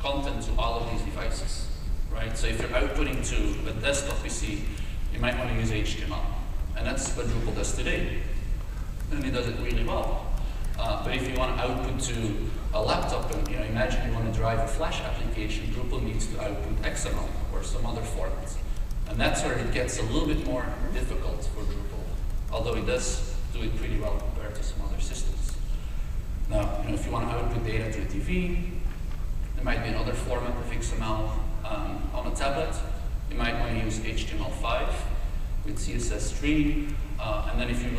content to all of these devices, right? So if you're outputting to a desktop PC, you might want to use HTML. And that's what Drupal does today. And it does it really well. But if you want to output to a laptop, and imagine you want to drive a Flash application, Drupal needs to output XML or some other format. And that's where it gets a little bit more difficult for Drupal, although it does do it pretty well compared to some other systems. Now, if you want to output data to a TV, there might be another format of XML. On a tablet, you might want to use HTML5 with CSS3, and then if you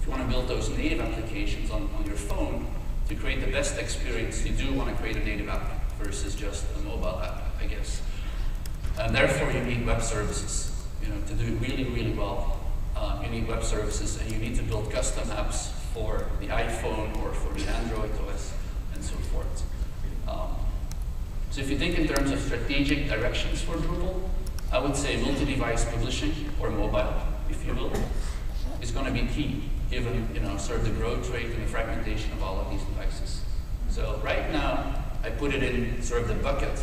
want to build those native applications on your phone, to create the best experience, you do want to create a native app versus just a mobile app, I guess. And therefore, you need web services. To do it really, really well, you need web services, and you need to build custom apps for the iPhone or for the Android OS and so forth. So if you think in terms of strategic directions for Drupal, I would say multi-device publishing, or mobile, if you will, is going to be key, given sort of the growth rate and the fragmentation of all of these devices. So right now, I put it in sort of the bucket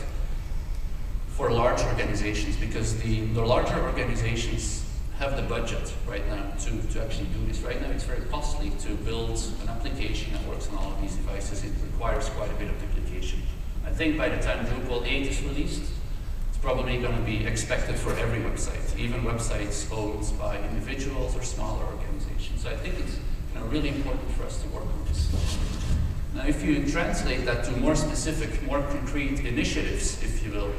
for large organizations, because the larger organizations have the budget right now to actually do this. Right now, it's very costly to build an application that works on all of these devices. It requires quite a bit of duplication. I think by the time Drupal 8 is released, it's probably going to be expected for every website, even websites owned by individuals or smaller organizations. So I think it's really important for us to work on this. Now, if you translate that to more specific, more concrete initiatives, if you will,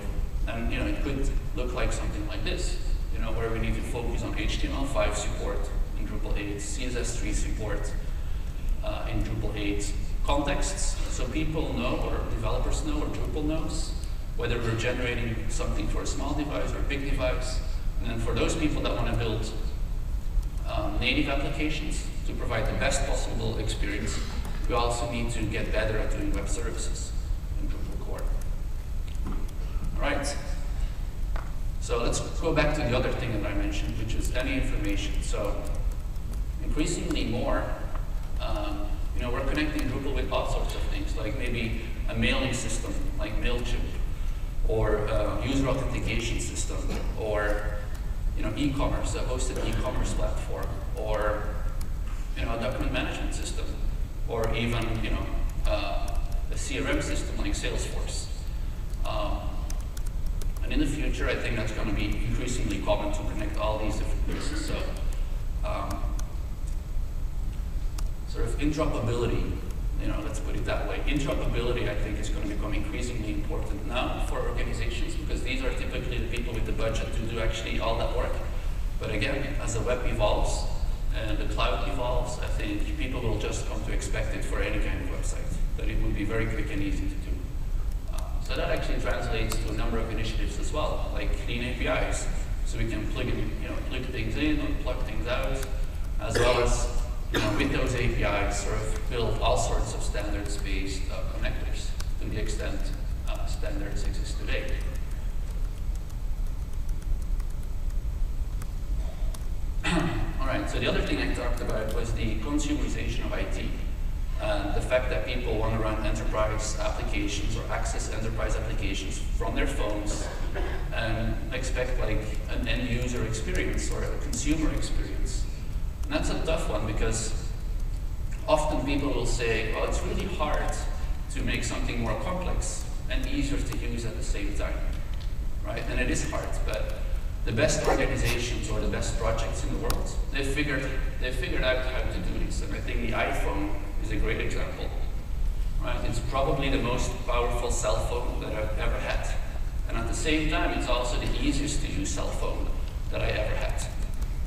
then it could look like something like this, where we need to focus on HTML5 support in Drupal 8, CSS3 support in Drupal 8, contexts, so people know, or developers know, or Drupal knows, whether we're generating something for a small device or a big device. And then for those people that want to build native applications to provide the best possible experience, we also need to get better at doing web services in Drupal core. All right. So let's go back to the other thing that I mentioned, which is any information. So increasingly more, we're connecting Drupal with all sorts of things, like maybe a mailing system, like MailChimp, or a user authentication system, or e-commerce, a hosted e-commerce platform, or a document management system, or even a CRM system like Salesforce. And in the future, I think that's going to be increasingly common to connect all these different pieces. So, sort of interoperability, let's put it that way. Interoperability, I think, is going to become increasingly important now for organizations, because these are typically the people with the budget to do actually all that work. But again, as the web evolves and the cloud evolves, I think people will just come to expect it for any kind of website, that it will be very quick and easy to do. So that actually translates to a number of initiatives as well, like clean APIs, so we can plug things in or plug things out, as well as with those APIs, sort of build all sorts of standards-based connectors to the extent standards exist today. All right, so the other thing I talked about was the consumerization of IT. The fact that people want to run enterprise applications or access enterprise applications from their phones and expect like an end user experience or a consumer experience. And that's a tough one, because often people will say, oh, it's really hard to make something more complex and easier to use at the same time, right? And it is hard, but the best organizations or the best projects in the world, they've figured out how to do this. And I think the iPhone is a great example, right? It's probably the most powerful cell phone that I've ever had. And at the same time, it's also the easiest to use cell phone that I ever had.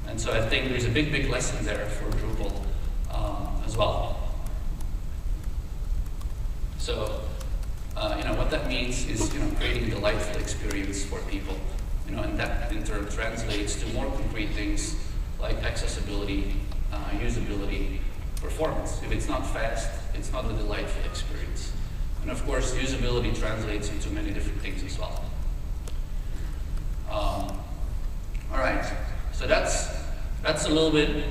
And so I think there's a big, big lesson there for Drupal as well. So, what that means is, creating a delightful experience for people. And that in turn translates to more concrete things like accessibility, usability, performance. If it's not fast, it's not a delightful experience. And of course, usability translates into many different things as well. All right, so that's a little bit,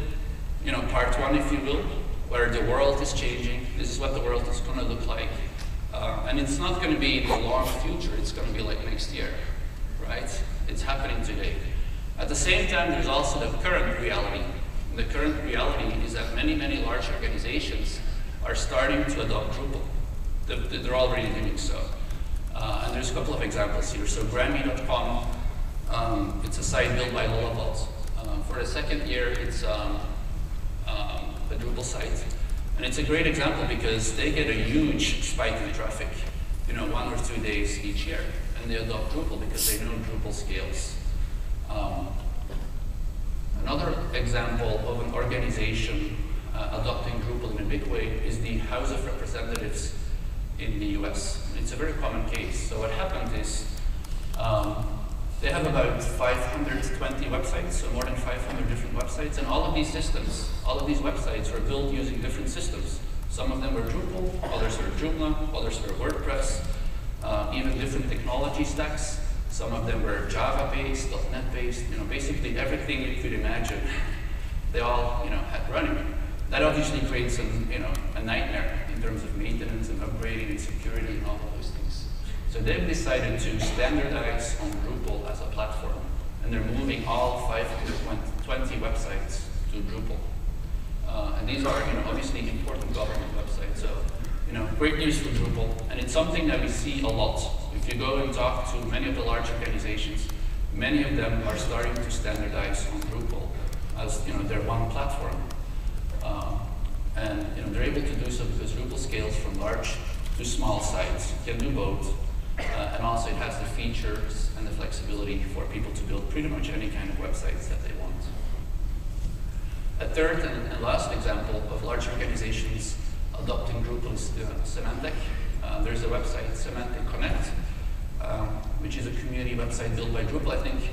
part one, if you will, where the world is changing. This is what the world is going to look like And it's not going to be in the long future, it's going to be like next year, right? It's happening today. At the same time, there's also the current reality. And the current reality is that many, many large organizations are starting to adopt Drupal. They're already doing so. And there's a couple of examples here. So Grammy.com, it's a site built by Lullabot. For the second year, it's a Drupal site. And it's a great example because they get a huge spike in traffic, 1 or 2 days each year. And they adopt Drupal because they know Drupal scales. Another example of an organization adopting Drupal in a big way is the House of Representatives in the US. It's a very common case. So what happened is they have about 520 websites, so more than 500 different websites, and all of these systems, all of these websites were built using different systems. Some of them were Drupal, others were Joomla, others were WordPress, even different technology stacks. Some of them were Java-based, .NET-based, basically everything you could imagine. They all, had running. That obviously creates a nightmare in terms of maintenance and upgrading and security and all of those things. So they've decided to standardize on Drupal as a platform, and they're moving all 520 websites to Drupal. And these are, obviously important government websites. So, great news for Drupal, and it's something that we see a lot. If you go and talk to many of the large organizations, many of them are starting to standardize on Drupal as their one platform. And they're able to do so because Drupal scales from large to small sites. It can do both. And also it has the features and the flexibility for people to build pretty much any kind of websites that they want. A third and last example of large organizations adopting Drupal is Symantec. There's a website, Symantec Connect, which is a community website built by Drupal. I think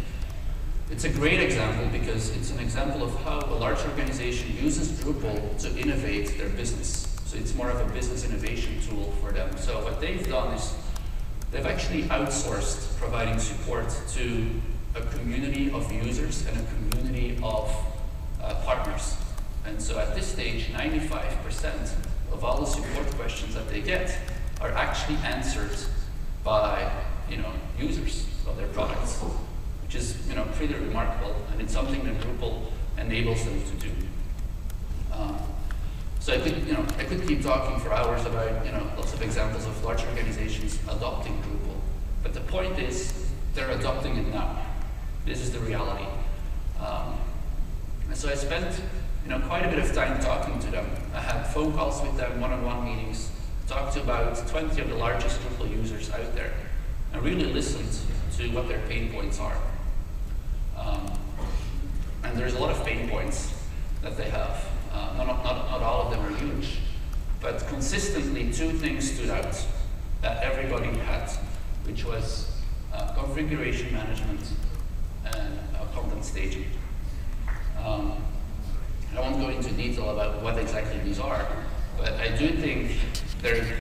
it's a great example because it's an example of how a large organization uses Drupal to innovate their business. So it's more of a business innovation tool for them. So what they've done is they've actually outsourced providing support to a community of users and a community of partners. And so at this stage, 95% of all the support questions that they get are actually answered by users of their products, which is pretty remarkable, and it's something that Drupal enables them to do. So I could keep talking for hours about lots of examples of large organizations adopting Drupal, but the point is they're adopting it now. This is the reality. And so I spent quite a bit of time talking to them. I had phone calls with them, one-on-one meetings, talked to about 20 of the largest Drupal users out there, and really listened to what their pain points are. And there's a lot of pain points that they have. Not all of them are huge, but consistently 2 things stood out that everybody had, which was configuration management and content staging. I won't go into detail about what exactly these are, but I do think they're